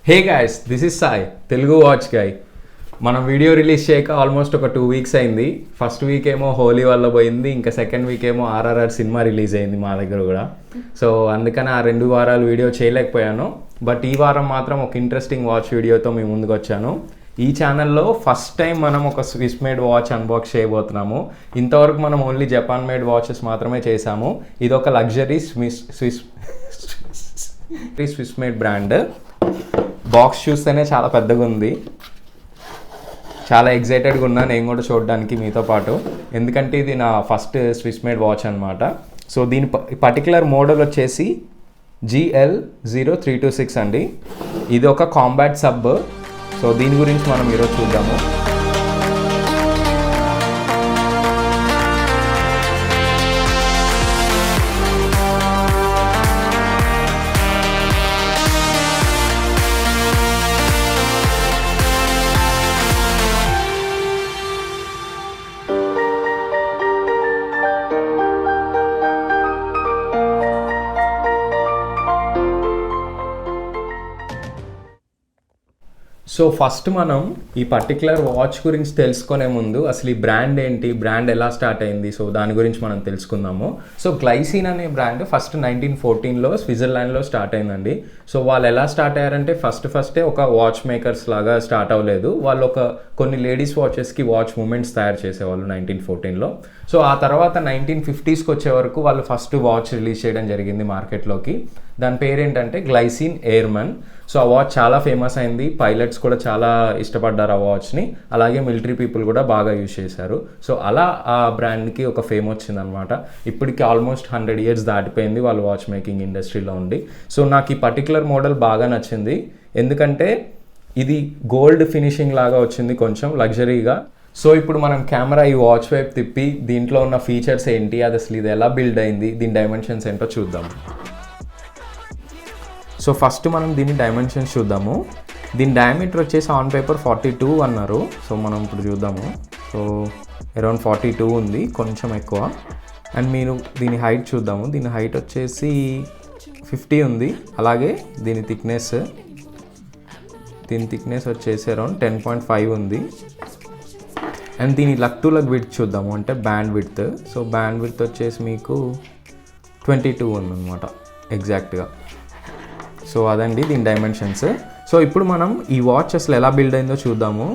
Hey guys, this is Sai, Telugu watch guy. మనం video release చేయక almost ఒక 2 వీక్స్ అయింది. ఫస్ట్ వీక్ ఏమో హోలీ వల్ల పోయింది, ఇంకా సెకండ్ వీక్ ఏమో ఆర్ఆర్ఆర్ సినిమా రిలీజ్ అయింది మా దగ్గర కూడా. సో అందుకని ఆ 2 వారాలు వీడియో చేయలేకపోయాను. బట్ ఈ వారం మాత్రం ఒక ఇంట్రెస్టింగ్ వాచ్ వీడియోతో మీ ముందుకు వచ్చాను. ఈ ఛానల్లో ఫస్ట్ టైం మనం ఒక స్విస్ మేడ్ వాచ్ అన్బాక్స్ చేయబోతున్నాము. ఇంతవరకు మనం ఓన్లీ జపాన్ మేడ్ వాచెస్ మాత్రమే చేసాము. ఇది ఒక luxury Swiss made brand. Box చూస్తేనే చాలా పెద్దగా ఉంది. చాలా ఎగ్జైటెడ్గా ఉన్నా నేను కూడా చూడడానికి మీతో పాటు, ఎందుకంటే ఇది నా ఫస్ట్ స్విస్ మేడ్ వాచ్ అనమాట. సో దీని పర్టికులర్ మోడల్ వచ్చేసి GL0326 అండి. ఇది ఒక కాంబాట్ సబ్. సో దీని గురించి మనం ఈరోజు చూద్దాము. సో ఫస్ట్ మనం ఈ పర్టికులర్ వాచ్ గురించి తెలుసుకునే ముందు అసలు ఈ బ్రాండ్ ఏంటి, బ్రాండ్ ఎలా స్టార్ట్ అయింది, సో దాని గురించి మనం తెలుసుకుందాము. సో గ్లైసిన్ అనే బ్రాండ్ ఫస్ట్ 1914లో స్విట్జర్లాండ్లో స్టార్ట్ అయిందండి. సో వాళ్ళు ఎలా స్టార్ట్ అయ్యారంటే ఫస్టే ఒక వాచ్ మేకర్స్ లాగా స్టార్ట్ అవ్వలేదు. వాళ్ళు కొన్ని లేడీస్ వాచెస్కి వాచ్ మూమెంట్స్ తయారు చేసేవాళ్ళు 1914లో. సో ఆ తర్వాత 1950స్కి వచ్చే వరకు వాళ్ళు ఫస్ట్ వాచ్ రిలీజ్ చేయడం జరిగింది మార్కెట్లోకి. దాని పేరేంటంటే గ్లైసిన్ ఎయిర్మన్. సో ఆ వాచ్ చాలా ఫేమస్ అయింది. పైలట్స్ కూడా చాలా ఇష్టపడ్డారు ఆ వాచ్ని. అలాగే మిలిటరీ పీపుల్ కూడా బాగా యూజ్ చేశారు. సో అలా ఆ బ్రాండ్కి ఒక ఫేమ్ వచ్చిందనమాట. ఇప్పటికి ఆల్మోస్ట్ 100 years దాటిపోయింది వాళ్ళు వాచ్ మేకింగ్ ఇండస్ట్రీలో ఉండి. సో నాకు ఈ పర్టికులర్ మోడల్ బాగా నచ్చింది, ఎందుకంటే ఇది గోల్డ్ ఫినిషింగ్ లాగా వచ్చింది, కొంచెం లగ్జరీగా. సో ఇప్పుడు మనం కెమెరా ఈ వాచ్ వైపు తిప్పి దీంట్లో ఉన్న ఫీచర్స్ ఏంటి, అది అసలు ఇది ఎలా బిల్డ్ అయింది, దీని డైమెన్షన్స్ ఏంటో చూద్దాం. సో ఫస్ట్ మనం దీని డైమెన్షన్స్ చూద్దాము. దీని డయామీటర్ వచ్చేసి ఆన్ పేపర్ 42 అన్నారు. సో మనం ఇప్పుడు చూద్దాము. సో అరౌండ్ 42 ఉంది, కొంచెం ఎక్కువ. అండ్ మీరు దీని హైట్ చూద్దాము. దీని హైట్ వచ్చేసి 50 ఉంది. అలాగే దీని థిక్నెస్ వచ్చేసి అరౌండ్ 10.5 ఉంది. అండ్ దీని లక్ టు లక్ విడ్త్ చూద్దాము, అంటే band width. So band width వచ్చేసి మీకు 22 ఉందన్నమాట ఎగ్జాక్ట్గా. సో అదండి దీని డైమెన్షన్స్. సో ఇప్పుడు మనం ఈ వాచ్ అసలు ఎలా బిల్డ్ అయిందో చూద్దాము.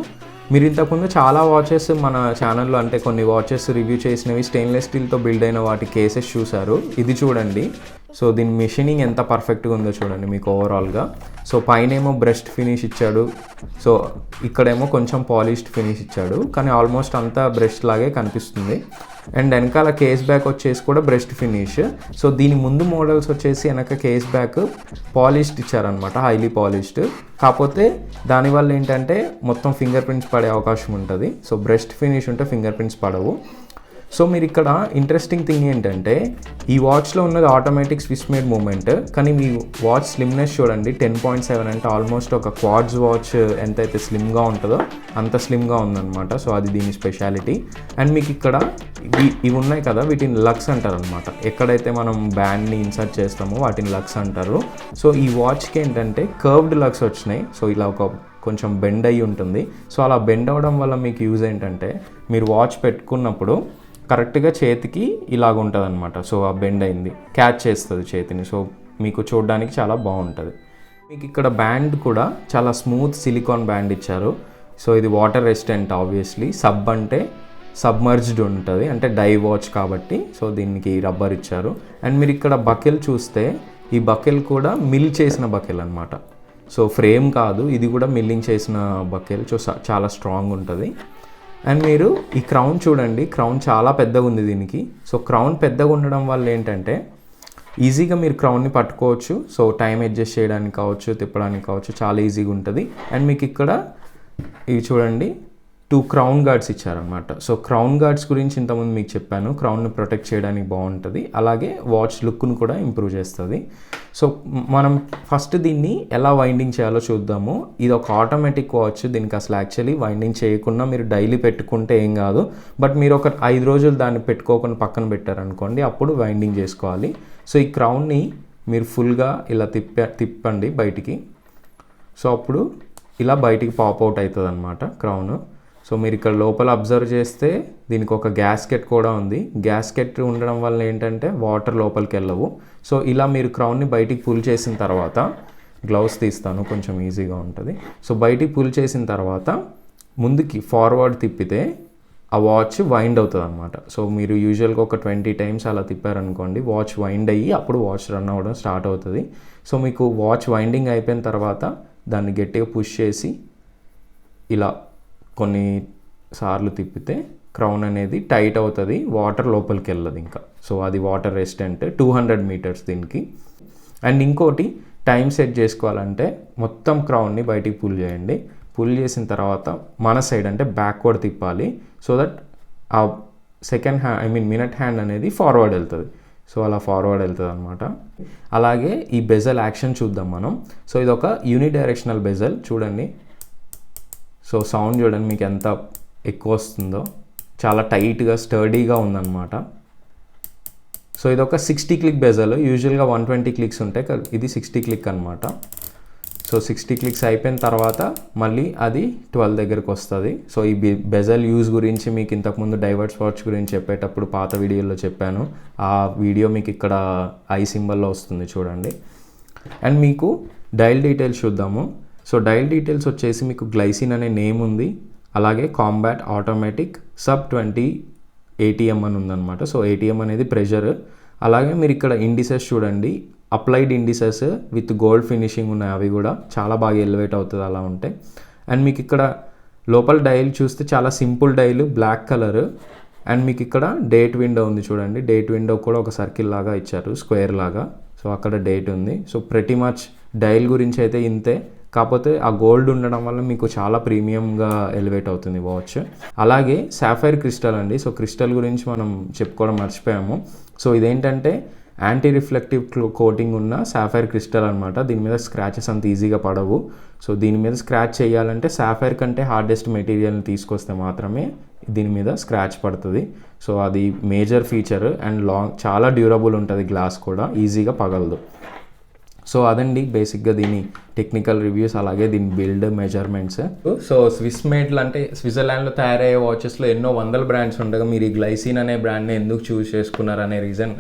మీరు ఇంతకుముందు చాలా వాచెస్ మన ఛానల్లో, అంటే కొన్ని వాచెస్ రివ్యూ చేసినవి స్టెయిన్లెస్ స్టీల్తో బిల్డ్ అయిన వాటి కేసెస్ చూసారు. ఇది చూడండి. సో దీని మెషినింగ్ ఎంత పర్ఫెక్ట్గా ఉందో చూడండి మీకు ఓవరాల్గా. సో పైన ఏమో బ్రష్డ్ ఫినిష్ ఇచ్చాడు, సో ఇక్కడేమో కొంచెం పాలిష్డ్ ఫినిష్ ఇచ్చాడు, కానీ ఆల్మోస్ట్ అంతా బ్రష్ లాగే కనిపిస్తుంది. అండ్ వెనకాల కేస్ బ్యాక్ వచ్చేసి కూడా బ్రష్డ్ ఫినిష్. సో దీని ముందు మోడల్స్ వచ్చేసి వెనక కేస్ బ్యాక్ పాలిష్డ్ ఇచ్చారనమాట, హైలీ పాలిష్డ్. కాకపోతే దానివల్ల ఏంటంటే మొత్తం ఫింగర్ ప్రింట్స్ పడే అవకాశం ఉంటుంది. సో బ్రష్డ్ ఫినిష్ ఉంటే ఫింగర్ ప్రింట్స్ పడవు. సో మీరు ఇక్కడ ఇంట్రెస్టింగ్ థింగ్ ఏంటంటే ఈ వాచ్లో ఉన్నది ఆటోమేటిక్ స్విస్ మేడ్ మూమెంట్, కానీ మీ వాచ్ స్లిమ్నెస్ చూడండి 10.7, అంటే ఆల్మోస్ట్ ఒక క్వాడ్స్ వాచ్ ఎంతైతే స్లిమ్గా ఉంటుందో అంత స్లిమ్గా ఉందన్నమాట. సో అది దీని స్పెషాలిటీ. అండ్ మీకు ఇక్కడ ఇవి ఉన్నాయి కదా, వీటిని లక్స్ అంటారు అనమాట. ఎక్కడైతే మనం బ్యాండ్ని ఇన్సర్ట్ చేస్తామో వాటిని లక్స్ అంటారు. సో ఈ వాచ్కి ఏంటంటే కర్వ్డ్ లక్స్ వచ్చినాయి. సో ఇలా కొంచెం బెండ్ అయ్యి ఉంటుంది. సో అలా బెండ్ అవ్వడం వల్ల మీకు యూజ్ ఏంటంటే మీరు వాచ్ పెట్టుకున్నప్పుడు కరెక్ట్గా చేతికి ఇలాగ ఉంటుంది అనమాట. సో ఆ బెండ్ అయింది క్యాచ్ చేస్తుంది చేతిని. సో మీకు చూడడానికి చాలా బాగుంటుంది. మీకు ఇక్కడ బ్యాండ్ కూడా చాలా స్మూత్ సిలికాన్ బ్యాండ్ ఇచ్చారు. సో ఇది వాటర్ రెసిస్టెంట్ ఆబ్వియస్లీ. సబ్ అంటే సబ్మర్జ్డ్ ఉంటుంది, అంటే డై వాచ్ కాబట్టి. సో దీనికి రబ్బర్ ఇచ్చారు. అండ్ మీరు ఇక్కడ బకెల్ చూస్తే ఈ బకెల్ కూడా మిల్ చేసిన బకెల్ అనమాట. సో ఫ్రేమ్ కాదు, ఇది కూడా మిల్లింగ్ చేసిన బకెల్. సో చాలా స్ట్రాంగ్ ఉంటుంది. అండ్ మీరు ఈ క్రౌన్ చూడండి, క్రౌన్ చాలా పెద్దగా ఉంది దీనికి. సో క్రౌన్ పెద్దగా ఉండడం వల్ల ఏంటంటే ఈజీగా మీరు క్రౌన్ని పట్టుకోవచ్చు. సో టైం అడ్జస్ట్ చేయడానికి కావచ్చు, తిప్పడానికి కావచ్చు, చాలా ఈజీగా ఉంటుంది. అండ్ మీకు ఇక్కడ ఇవి చూడండి 2 క్రౌన్ గార్డ్స్ ఇచ్చారనమాట. సో క్రౌన్ గార్డ్స్ గురించి ఇంతకుముందు మీకు చెప్పాను, క్రౌన్ని ప్రొటెక్ట్ చేయడానికి బాగుంటుంది, అలాగే వాచ్ లుక్ను కూడా ఇంప్రూవ్ చేస్తుంది. సో మనం ఫస్ట్ దీన్ని ఎలా వైండింగ్ చేయాలో చూద్దాము. ఇది ఒక ఆటోమేటిక్ వాచ్, దీనికి అసలు యాక్చువల్లీ వైండింగ్ చేయకుండా మీరు డైలీ పెట్టుకుంటే ఏం కాదు. బట్ మీరు ఒక 5 రోజులు దాన్ని పెట్టుకోకుండా పక్కన పెట్టారనుకోండి, అప్పుడు వైండింగ్ చేసుకోవాలి. సో ఈ క్రౌన్ని మీరు ఫుల్గా ఇలా తిప్పండి బయటికి. సో అప్పుడు ఇలా బయటికి పాప్ అవుట్ అవుతుంది అనమాట క్రౌన్. సో మీరు ఇక్కడ లోపల అబ్జర్వ్ చేస్తే దీనికి ఒక గ్యాస్కెట్ కూడా ఉంది. గ్యాస్కెట్ ఉండడం వల్ల ఏంటంటే వాటర్ లోపలికి వెళ్ళవు. సో ఇలా మీరు క్రౌన్ని బయటికి పుల్ చేసిన తర్వాత, గ్లౌస్ తీస్తాను కొంచెం ఈజీగా ఉంటుంది. సో బయటికి పుల్ చేసిన తర్వాత ముందుకి ఫార్వర్డ్ తిప్పితే ఆ వాచ్ వైండ్ అవుతుంది అనమాట. సో మీరు యూజువల్గా ఒక 20 times అలా తిప్పారనుకోండి, వాచ్ వైండ్ అయ్యి అప్పుడు వాచ్ రన్ అవ్వడం స్టార్ట్ అవుతుంది. సో మీకు వాచ్ వైండింగ్ అయిపోయిన తర్వాత దాన్ని గట్టిగా పుష్ చేసి ఇలా కొన్ని సార్లు తిప్పితే క్రౌన్ అనేది టైట్ అవుతుంది, వాటర్ లోపలికి వెళ్ళదు ఇంకా. సో అది వాటర్ రెసిస్టెంట్ 200 meters దీనికి. అండ్ ఇంకోటి టైం సెట్ చేసుకోవాలంటే మొత్తం క్రౌన్ని బయటికి పుల్ చేయండి. పుల్ చేసిన తర్వాత మన సైడ్ అంటే బ్యాక్వర్డ్ తిప్పాలి. సో దట్ ఆ సెకండ్ హ్యాండ్ మినట్ హ్యాండ్ అనేది ఫార్వర్డ్ వెళ్తుంది. సో అలా ఫార్వర్డ్ వెళ్తుంది అనమాట. అలాగే ఈ బెజల్ యాక్షన్ చూద్దాం మనం. సో ఇది ఒక యూనిడైరెక్షనల్ బెజల్ చూడండి. సో సౌండ్ చూడండి మీకు ఎంత ఎక్కువ వస్తుందో, చాలా టైట్గా స్టర్డీగా ఉందన్నమాట. సో ఇది ఒక 60 click బెజల్. యూజువల్గా 120 clicks ఉంటాయి, ఇది 60 click అనమాట. సో 60 clicks అయిపోయిన తర్వాత మళ్ళీ అది 12 దగ్గరికి వస్తుంది. సో ఈ బెజల్ యూజ్ గురించి మీకు ఇంతకుముందు డైవర్స్ వాచ్ గురించి చెప్పేటప్పుడు పాత వీడియోలో చెప్పాను. ఆ వీడియో మీకు ఇక్కడ ఐ సింబల్లో వస్తుంది చూడండి. అండ్ మీకు డైల్ డీటెయిల్స్ చూద్దాము. సో డైల్ డీటెయిల్స్ వచ్చేసి మీకు గ్లైసిన్ అనే నేమ్ ఉంది, అలాగే కాంబాట్ ఆటోమేటిక్ సబ్ 20 ATM అని ఉందన్నమాట. సో ATM అనేది ప్రెషర్. అలాగే మీరు ఇక్కడ ఇండిసెస్ చూడండి, applied indices with gold finishing ఉన్నాయి, అవి కూడా చాలా బాగా ఎలివేట్ అవుతుంది అలా ఉంటే. అండ్ మీకు ఇక్కడ లోపల డైల్ చూస్తే చాలా simple dial, black colour. And మీకు ఇక్కడ డేట్ విండో ఉంది చూడండి. డేట్ విండో కూడా ఒక సర్కిల్ లాగా ఇచ్చారు, స్క్వేర్ లాగా. సో అక్కడ డేట్ ఉంది. సో ప్రతి మచ్ డైల్ గురించి అయితే ఇంతే, కాకపోతే ఆ గోల్డ్ ఉండడం వల్ల మీకు చాలా ప్రీమియంగా ఎలివేట్ అవుతుంది వాచ్. అలాగే సాఫైర్ క్రిస్టల్ అండి. సో క్రిస్టల్ గురించి మనం చెప్పుకోవడం మర్చిపోయాము. సో ఇదేంటంటే యాంటీ రిఫ్లెక్టివ్ కోటింగ్ ఉన్న సాఫైర్ క్రిస్టల్ అనమాట. దీని మీద స్క్రాచెస్ అంత ఈజీగా పడవు. సో దీని మీద స్క్రాచ్ చేయాలంటే సాఫైర్ కంటే హార్డెస్ట్ మెటీరియల్ని తీసుకొస్తే మాత్రమే దీని మీద స్క్రాచ్ పడుతుంది. సో అది మేజర్ ఫీచర్. అండ్ చాలా డ్యూరబుల్ ఉంటుంది, గ్లాస్ కూడా ఈజీగా పగలదు. సో అదండి బేసిక్గా దీని టెక్నికల్ రివ్యూస్, అలాగే దీని బిల్డ్ మెజర్మెంట్స్. సో స్విస్ మేడ్లు అంటే స్విట్జర్లాండ్లో తయారయ్యే వాచెస్లో ఎన్నో వందల బ్రాండ్స్ ఉండగా మీరు ఈ గ్లైసిన్ అనే బ్రాండ్ని ఎందుకు చూస్ చేసుకున్నారనే రీజన్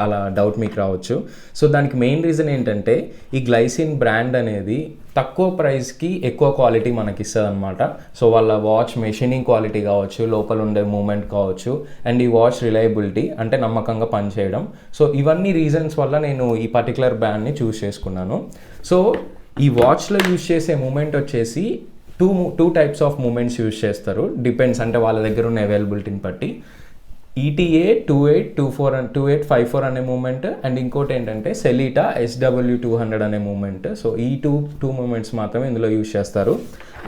అలా డౌట్ మీకు రావచ్చు. సో దానికి మెయిన్ రీజన్ ఏంటంటే ఈ గ్లైసిన్ బ్రాండ్ అనేది తక్కువ ప్రైస్కి ఎక్కువ క్వాలిటీ మనకి ఇస్తుంది అనమాట. సో వాళ్ళ వాచ్ మెషినింగ్ క్వాలిటీ కావచ్చు, లోపల ఉండే మూమెంట్ కావచ్చు, అండ్ ఈ వాచ్ రిలయబిలిటీ అంటే నమ్మకంగా పనిచేయడం. సో ఇవన్నీ రీజన్స్ వల్ల నేను ఈ పర్టికులర్ బ్రాండ్ని చూస్ చేసుకున్నాను. సో ఈ వాచ్లో యూజ్ చేసే మూమెంట్ వచ్చేసి two types of movements use చేస్తారు, డిపెండ్స్ అంటే వాళ్ళ దగ్గర ఉన్న అవైలబిలిటీని బట్టి. ETA 2854 అనే మూమెంట్, అండ్ ఇంకోటి ఏంటంటే సెలీటా SW200 అనే మూమెంట్. సో ఈ టూ మూమెంట్స్ మాత్రమే ఇందులో యూజ్ చేస్తారు.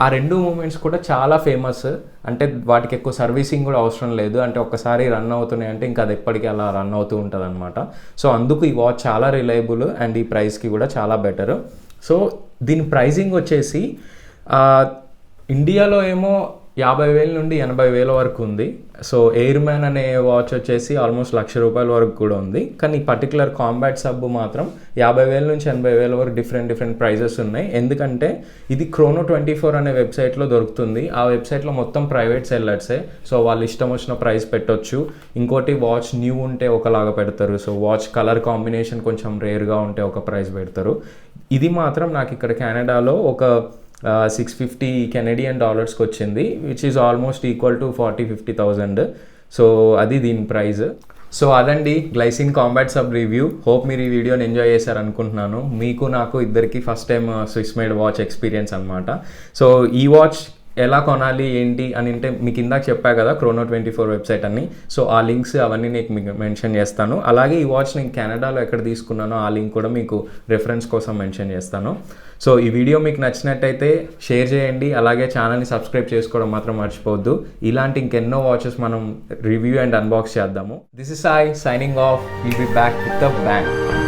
ఆ రెండు మూమెంట్స్ కూడా చాలా ఫేమస్. అంటే వాటికి ఎక్కువ సర్వీసింగ్ కూడా అవసరం లేదు. అంటే ఒక్కసారి రన్ అవుతున్నాయి అంటే ఇంకా అది ఎప్పటికీ అలా రన్ అవుతూ ఉంటుంది అనమాట. సో అందుకు ఈ వాచ్ చాలా రిలయబుల్ అండ్ ఈ ప్రైస్కి కూడా చాలా బెటర్. సో దీని ప్రైజింగ్ వచ్చేసి ఇండియాలో ఏమో 50,000 నుండి 80,000 వరకు ఉంది. సో ఎయిర్ మ్యాన్ అనే వాచ్ వచ్చేసి ఆల్మోస్ట్ ₹1,00,000 వరకు కూడా ఉంది. కానీ ఈ పర్టికులర్ కాంబాట్ సబ్ మాత్రం 50,000 నుంచి 80,000 వరకు డిఫరెంట్ ప్రైజెస్ ఉన్నాయి. ఎందుకంటే ఇది Chrono24 అనే వెబ్సైట్లో దొరుకుతుంది. ఆ వెబ్సైట్లో మొత్తం ప్రైవేట్ సెల్లర్సే. సో వాళ్ళు ఇష్టం వచ్చిన ప్రైస్ పెట్టొచ్చు. ఇంకోటి వాచ్ న్యూ ఉంటే ఒకలాగా పెడతారు. సో వాచ్ కలర్ కాంబినేషన్ కొంచెం రేర్గా ఉంటే ఒక ప్రైస్ పెడతారు. ఇది మాత్రం నాకు ఇక్కడ కెనడాలో ఒక $650 వచ్చింది, which is almost equal to 40,000-50,000. So అది దీని ప్రైస్. సో అదండి Glycine combat sub review. Hope మీరు ఈ వీడియోని ఎంజాయ్ చేశారు అనుకుంటున్నాను. మీకు నాకు ఇద్దరికి first time Swiss made watch experience అనమాట. సో ఈ వాచ్ ఎలా కొనాలి ఏంటి అని అంటే మీకు ఇందాక చెప్పా కదా Chrono24 వెబ్సైట్ అని. సో ఆ లింక్స్ అవన్నీ మీకు మెన్షన్ చేస్తాను. అలాగే ఈ వాచ్ నేను కెనడాలో ఎక్కడ తీసుకున్నానో ఆ లింక్ కూడా మీకు రెఫరెన్స్ కోసం మెన్షన్ చేస్తాను. సో ఈ వీడియో మీకు నచ్చినట్టయితే షేర్ చేయండి. అలాగే ఛానల్ని సబ్స్క్రైబ్ చేసుకోవడం మాత్రం మర్చిపోవద్దు. ఇలాంటి ఇంకెన్నో వాచెస్ మనం రివ్యూ అండ్ అన్బాక్స్ చేద్దాము. This is Sai signing off. Will be back with the bang.